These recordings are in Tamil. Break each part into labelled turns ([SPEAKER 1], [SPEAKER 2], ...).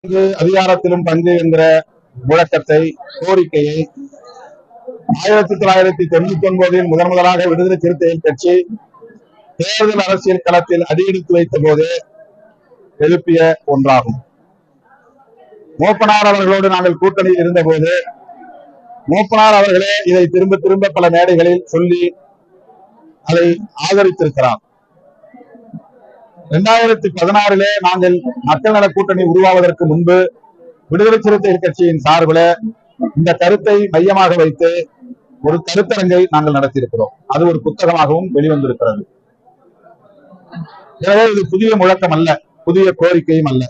[SPEAKER 1] அதிகாரத்திலும் பங்கு என்கிற முழக்கத்தை, கோரிக்கையை 1999 முதலாக விடுதலை சிறுத்தைகள் கட்சி தேர்தல் அரசியல் களத்தில் அடியெடுத்து வைத்த போது எழுப்பிய ஒன்றாகும். மூப்பனார் அவர்களோடு நாங்கள் கூட்டணியில் இருந்தபோது மூப்பனார் அவர்களே இதை திரும்ப திரும்ப பல மேடைகளில் சொல்லி அதை ஆதரித்திருக்கிறார். 2016 நாங்கள் மக்கள் நல கூட்டணி உருவாவதற்கு முன்பு விடுதலை சிறுத்தைகள் கட்சியின் சார்பில் இந்த கருத்தை மையமாக வைத்து ஒரு கருத்தரங்கை நாங்கள் நடத்தியிருக்கிறோம். அது ஒரு புத்தகமாகவும் வெளிவந்திருக்கிறது. எனவே இது புதிய முழக்கம் அல்ல, புதிய கோரிக்கையும் அல்ல.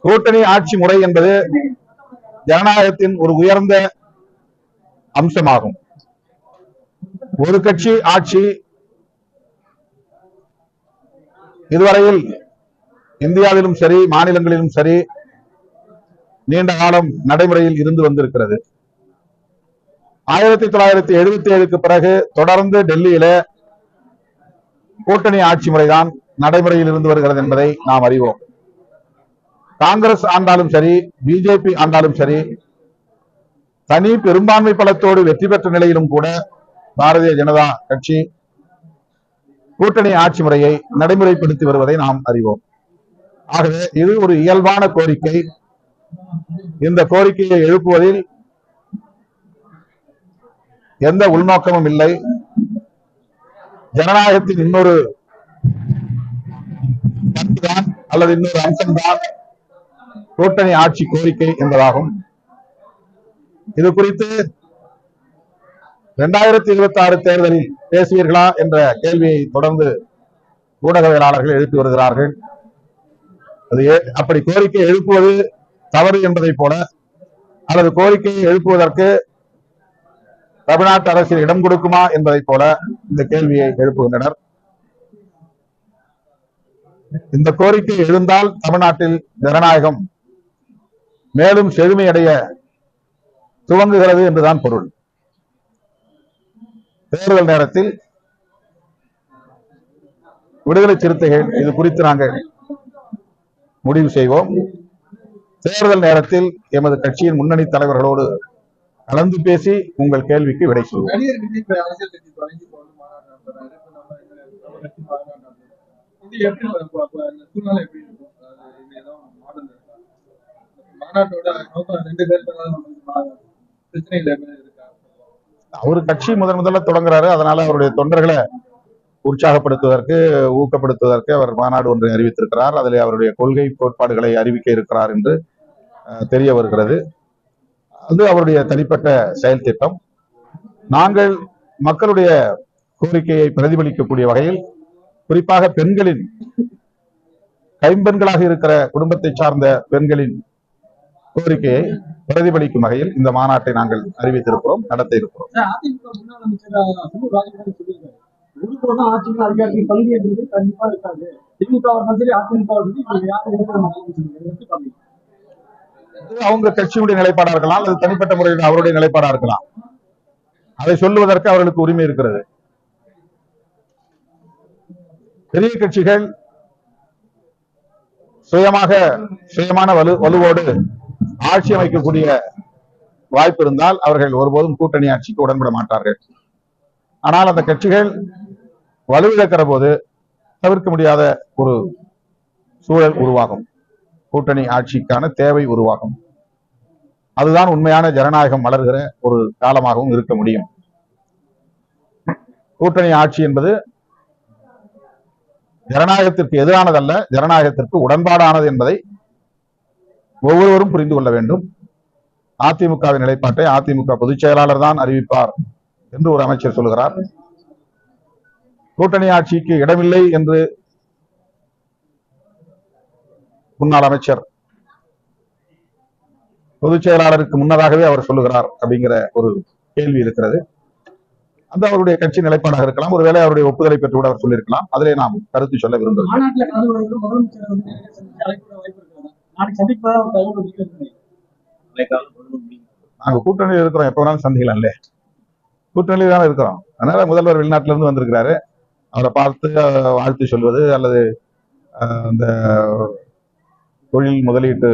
[SPEAKER 1] கூட்டணி ஆட்சி முறை என்பது ஜனநாயகத்தின் ஒரு உயர்ந்த அம்சமாகும். ஒரு கட்சி ஆட்சி இதுவரையில் இந்தியாவிலும் சரி, மாநிலங்களிலும் சரி, நீண்ட காலம் நடைமுறையில் இருந்து வந்திருக்கிறது. 1977க்கு பிறகு தொடர்ந்து டெல்லியில கூட்டணி ஆட்சி முறைதான் நடைமுறையில் இருந்து வருகிறது என்பதை நாம் அறிவோம். காங்கிரஸ் ஆண்டாலும் சரி, பிஜேபி ஆண்டாலும் சரி, தனி பெரும்பான்மை பலத்தோடு வெற்றி பெற்ற நிலையிலும் கூட பாரதிய ஜனதா கட்சி கூட்டணி ஆட்சி முறையை நடைமுறைப்படுத்தி வருவதை நாம் அறிவோம். ஆகவே இது ஒரு இயல்பான கோரிக்கை. இந்த கோரிக்கையை எழுப்புவதில் எந்த உள்நோக்கமும் இல்லை. ஜனநாயகத்தின் இன்னொரு பண்புதான் அல்லது இன்னொரு அம்சம்தான் கூட்டணி ஆட்சி கோரிக்கை என்பதாகும். இது குறித்து 2026 தேர்தலில் பேசுவீர்களா என்ற கேள்வியை தொடர்ந்து ஊடகவியலாளர்கள் எழுப்பி வருகிறார்கள். அது அப்படி கோரிக்கை எழுப்புவது தவறு என்பதை போல, அல்லது கோரிக்கையை எழுப்புவதற்கு தமிழ்நாட்டு அரசியல் இடம் கொடுக்குமா என்பதை போல இந்த கேள்வியை எழுப்புகின்றனர். இந்த கோரிக்கை எழுந்தால் தமிழ்நாட்டில் ஜனநாயகம் மேலும் செழுமையடைய துவங்குகிறது என்றுதான் பொருள். தேர்தல் நேரத்தில் விடுதலை சிறுத்தைகள் இது குறித்து நாங்கள் முடிவு செய்வோம். தேர்தல் நேரத்தில் எமது கட்சியின் முன்னணி தலைவர்களோடு கலந்து பேசி உங்கள் கேள்விக்கு விடை சொல்வோம். அவரு கட்சி முதல்ல தொடங்குறாரு. அதனால அவருடைய தொண்டர்களை உற்சாகப்படுத்துவதற்கு, ஊக்கப்படுத்துவதற்கு அவர் மாநாடு ஒன்றை அறிவித்திருக்கிறார். அதில் அவருடைய கொள்கை கோட்பாடுகளை அறிவிக்க இருக்கிறார் என்று தெரிய வருகிறது. அது அவருடைய தனிப்பட்ட செயல் திட்டம். நாங்கள் மக்களுடைய கோரிக்கையை பிரதிபலிக்கக்கூடிய வகையில், குறிப்பாக பெண்களின், கைம்பெண்களாக இருக்கிற குடும்பத்தை சார்ந்த பெண்களின் கோரிக்கையை பிரதிபலிக்கும் வகையில் இந்த மாநாட்டை நாங்கள் அறிவித்திருக்கிறோம், நடத்த இருக்கிறோம். அவங்க கட்சியுடைய நிலைப்பாடா இருக்கலாம், அல்லது தனிப்பட்ட முறையில் அவருடைய நிலைப்பாடா இருக்கலாம். அதை சொல்லுவதற்கு அவர்களுக்கு உரிமை இருக்கிறது. பெரிய கட்சிகள் சுயமான வலுவோடு ஆட்சி அமைக்கக்கூடிய வாய்ப்பு இருந்தால் அவர்கள் ஒருபோதும் கூட்டணி ஆட்சிக்கு உடன்பட மாட்டார்கள். ஆனால் அந்த கட்சிகள் வலுவிழக்கிற போது தவிர்க்க முடியாத ஒரு சூழல் உருவாகும், கூட்டணி ஆட்சிக்கான தேவை உருவாகும். அதுதான் உண்மையான ஜனநாயகம் வளர்கிற ஒரு காலமாகவும் இருக்க முடியும். கூட்டணி ஆட்சி என்பது ஜனநாயகத்திற்கு எதிரானதல்ல, ஜனநாயகத்திற்கு உடன்பாடானது என்பதை ஒவ்வொருவரும் புரிந்து கொள்ள வேண்டும். அதிமுகவின் நிலைப்பாட்டை அதிமுக பொதுச் செயலாளர் தான் அறிவிப்பார் என்று ஒரு அமைச்சர் சொல்கிறார். கூட்டணி ஆட்சிக்கு இடமில்லை என்று முன்னாள் அமைச்சர் பொதுச் செயலாளருக்கு முன்னதாகவே அவர் சொல்லுகிறார் அப்படிங்கிற ஒரு கேள்வி இருக்கிறது. அந்த அவருடைய கட்சி நிலைப்பாடாக இருக்கலாம், ஒருவேளை அவருடைய ஒப்புதலை பெற்று கூட அவர் சொல்லியிருக்கலாம். அதிலே நாம் கருத்து சொல்ல விரும்புகிறோம். நாங்க கூட்டணியில் இருக்கிறோம், எப்ப வேணாலும் சந்திக்கலாம் இல்லையா? கூட்டணியில் தானே இருக்கிறோம். அதனால முதல்வர் வெளிநாட்டில இருந்து வந்திருக்கிறாரு. அவரை பார்த்து வாழ்த்து சொல்வது அல்லது அந்த தொழில் முதலீட்டு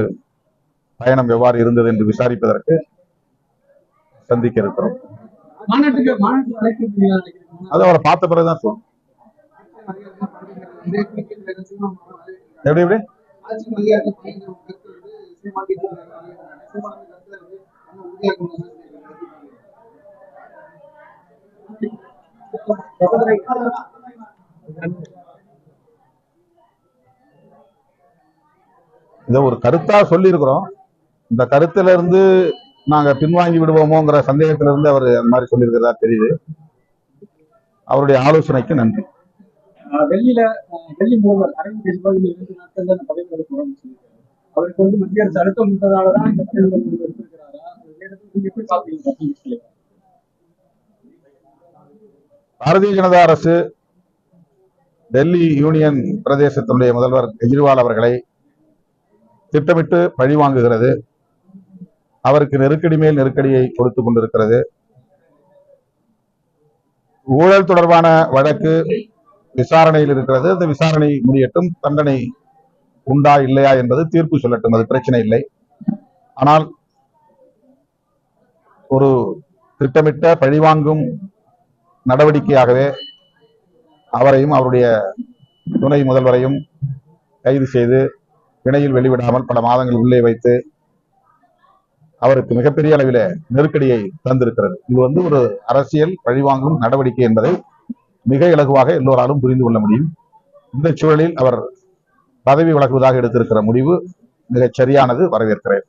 [SPEAKER 1] பயணம் எவ்வாறு இருந்தது என்று விசாரிப்பதற்கு சந்திக்க இருக்கிறோம். அது அவரை பார்த்த பிறகுதான் சொல்லும். எப்படி எப்படி இத ஒரு கருத்தா சொல்லி இருக்கிறோம். இந்த கருத்துல இருந்து நாங்க பின்வாங்கி விடுவோமோங்கிற சந்தேகத்தில இருந்து அவர் அந்த மாதிரி சொல்லியிருக்கிறதா தெரியுது. அவருடைய ஆலோசனைக்கு நன்றி.
[SPEAKER 2] டெல்லி முதல்வர் அரவிந்த் கெஜ்ரிவால் 2 நாட்கள் தான் பதவி போறோம்னு சொல்லியிருக்காரு. அவருக்கு மத்திய அரசு அழுத்தம் கொடுத்ததாலதான் இந்த பதவி எடுத்திருக்கிறாரா? எப்படி பாத்தீங்க?
[SPEAKER 1] பாரதிய ஜனதா அரசு டெல்லி யூனியன் பிரதேசத்தினுடைய முதல்வர் கெஜ்ரிவால் அவர்களை திட்டமிட்டு பழிவாங்குகிறது. அவருக்கு நெருக்கடி மேல் நெருக்கடியை கொடுத்துக் கொண்டிருக்கிறது. ஊழல் தொடர்பான வழக்கு விசாரணையில் இருக்கிறது. அந்த விசாரணை முடியட்டும், தண்டனை உண்டா இல்லையா என்பது தீர்ப்பு சொல்லட்டும், அது பிரச்சனை இல்லை. ஆனால் ஒரு திட்டமிட்ட பழிவாங்கும் நடவடிக்கையாகவே அவரையும் அவருடைய துணை முதல்வரையும் கைது செய்து பிணையில் வெளிவிடாமல் பல மாதங்கள் உள்ளே வைத்து அவருக்கு மிகப்பெரிய அளவில் நெருக்கடியை தந்திருக்கிறது. இது ஒரு அரசியல் பழிவாங்கும் நடவடிக்கை என்பதை மிக இலகுவாக எல்லோராலும் புரிந்து கொள்ள முடியும். இந்த சூழலில் அவர் பதவி விலகுவதாக எடுத்திருக்கிற முடிவு மிகச் சரியானது, வரவேற்கிறேன்.